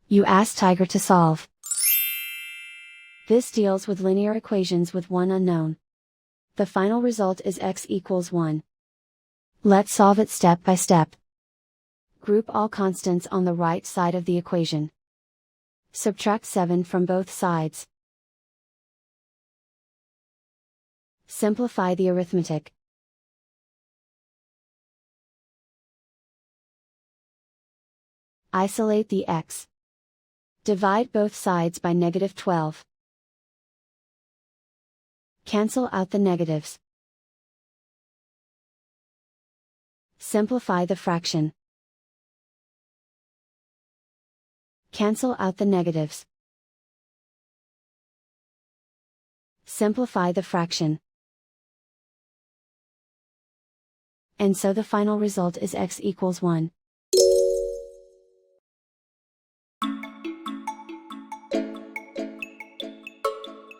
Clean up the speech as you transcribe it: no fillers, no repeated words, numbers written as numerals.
You ask Tiger to solve. This deals with linear equations with one unknown. The final result is x equals 1. Let's solve it step by step. Group all constants on the right side of the equation. Subtract 7 from both sides. Simplify the arithmetic. Isolate the x. Divide both sides by -12. Cancel out the negatives. Simplify the fraction. Cancel out the negatives. Simplify the fraction. And so the final result is x equals 1.